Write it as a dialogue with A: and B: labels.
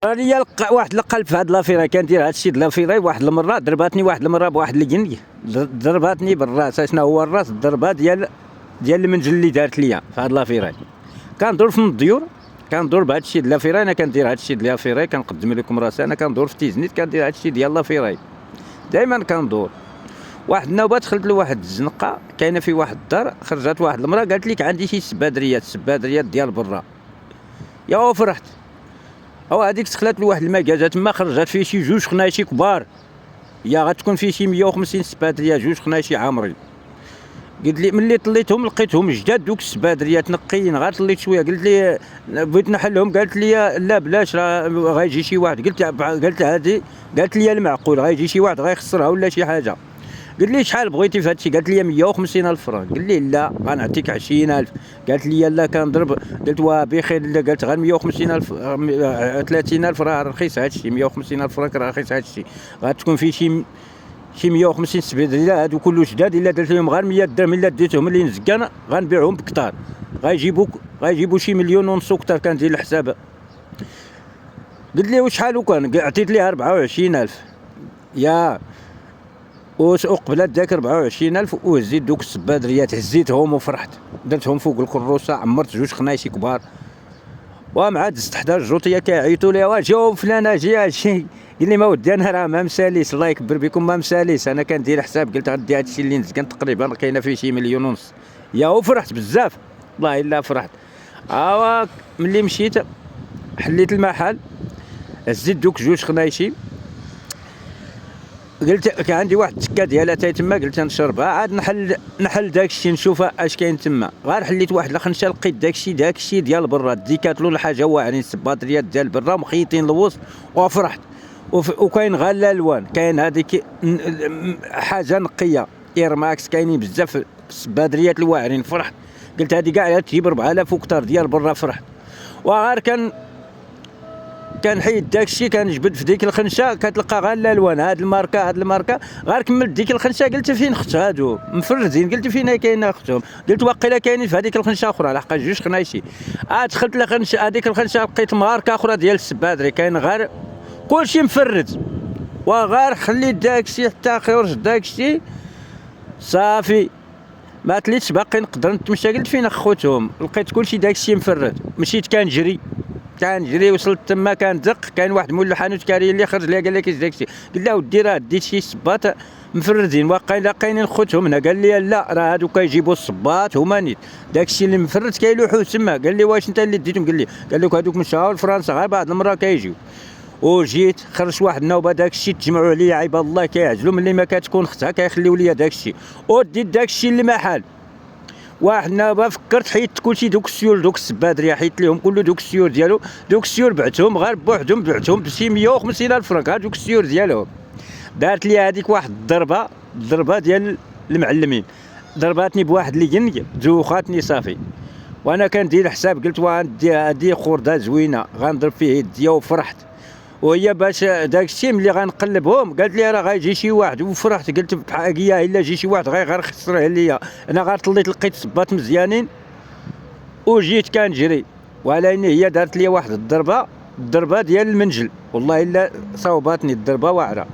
A: راني واحد القلب في هاد لافيرا كندير هادشي د لافيرا. واحد المره ضرباتني واحد المره بواحد الجنيه، ضرباتني بالراس. اشنا هو الراس؟ الضربه ديال المنجل اللي دارت ليا في هاد لافيرا. كندور في الديور، كندور بهاد الشيء د لافيرا. انا كندير هاد الشيء د لافيرا، كنقدم لكم راسي. انا كندور في تيزنيت كندير هاد الشيء ديال لافيرا دائما كندور. واحد النوبه دخلت لواحد الزنقه كاينه في واحد الدار، خرجت واحد المراه قالت لك عندي شي السبادريات ديال برا. يا فرحت. او هذيك دخلت لواحد المكازه تما، خرجت فيه شي جوج خناشي كبار. يا غتكون فيه شي 150 سبادريه، جوج خناشي عامرين. قلت لي ملي طليتهم لقيتهم جداد دوك السبادريات نقيين. غير طليت شويه قلت لي بغيت نحلهم، قالت لي لا بلاش، راه غيجي شي واحد. قلت هذه، قالت لي المعقول غيجي شي واحد غيخسرها ولا شي حاجه. قلت لي شحال بغيتي في هادشي؟ قالت لي 150 الف فرنك. قلت لي لا غنعطيك 20 الف. قالت لي لا كنضرب. قلت واه بخير. لا قالت غير 150 الف، 30 الف راه رخيص هادشي. 150 الف فرنك راه رخيص هادشي. غتكون فيه شي 150 سبيدريه هادو كله جداد. الا درت لهم غير 100 درهم، الا ديتهم اللي نزكان غنبيعهم بكثار. غيجيبوا شي مليون ونص وكثر. كندير الحساب. قلت لي وشحال وكان؟ عطيت ليه 24 الف. يا وقبلت داك 24 الف وهزيت دوك السبادريات، هزيتهم وفرحت. درتهم فوق الكروسه، عمرت جوج خنايشي كبار. ومع دزت حدا الجوطيه كيعيطوا لي واجي فلان اجي شي. قال لي ما ودي انا راه ما مساليس، الله يكبر بكم ما مساليس. انا كندير حساب، قلت غدي هادشي اللي نزكن تقريبا كاينه فيه شي مليون ونص. يا وفرحت بزاف، والله الا فرحت. ملي مشيت حليت المحل، هزيت دوك جوج خنايشي. قلت كان عندي واحد التكه ديالها تاي تما، قلت نشربها عاد نحل داكشي نشوف اش كاين تما. غير حليت واحد الخنشه لقيت داكشي ديال برا، ديكاتلون الحاجه واعرين السباطريات ديال برا مخيطين الوسط. وفرحت. وكاين غير الالوان، كاين هذيك حاجه نقيه ايرماكس، كاينين بزاف السبادريات الواعرين. فرحت. قلت هذه كاع تجيب 4000 وكثر ديال برا. فرحت. وغير كنحيد داكشي، كنجبد في ديك الخنشه كتلقى غير الالوان. هاد الماركه. غير كملت ديك الخنشه قلت فين اخت هادو مفرزين؟ قلت فين كاين اختهم؟ قلت واقيلا كاينين في هذيك الخنشه اخرى، لحقاش جوج خنايشي. دخلت لخنشه هذيك الخنشه لقيت ماركه اخرى ديال السبادري، كاين غير كلشي مفرز. وغير خليت داكشي حتى خرج داكشي صافي. ما تليتش باقي نقدر نتمشى. قلت فين اخوتهم؟ لقيت كلشي داكشي مفرد. مشيت كنجري وصلت تما كندق. كاين واحد مول الحانوت كاري اللي خرج لي قال لي كاش داكشي. قلت له ودي راه ديت شي صباط مفردين واقيلا كاينين خوتهم هنا. قال لي لا راه هادو كيجيبوا الصباط هما نيت، داكشي اللي مفرد كيلوحوا تما. قال لي واش انت اللي ديتهم؟ قال لك هادوك مشاو لفرنسا غير بعض المره كيجيو. وجيت خرجت واحد النوبه داكشي تجمعوا عليا عباد الله كيعجلوا ملي ما كتكون اختها كيخليو ليا داكشي. وديت داكشي اللي محال. واحد النوبه فكرت حيدت كلشي دوك السيول دوك السبادريه، حيدت لهم كله دوك السيول ديالو. دوك السيول بعتهم غير بوحدهم، بعتهم بشي 150 الف فرنك. هادوك السيول ديالهم. دارت لي هذيك واحد الضربه ديال المعلمين. ضرباتني بواحد اللي جن دوخاتني صافي. وانا كندير حساب قلت هادي خرده زوينه غنضرب فيه يديا. وفرحت. وهي باش داك الشيء ملي غنقلبهم قالت لي راه غيجي شي واحد. وفرحت قلت بحقيقه الا جي شي واحد غير خسره ليا. انا غير طليت لقيت صباط مزيانين وجيت كنجري. ولكن هي دارت لي واحد الضربه ديال المنجل، والله الا صوباتني الضربه واعره.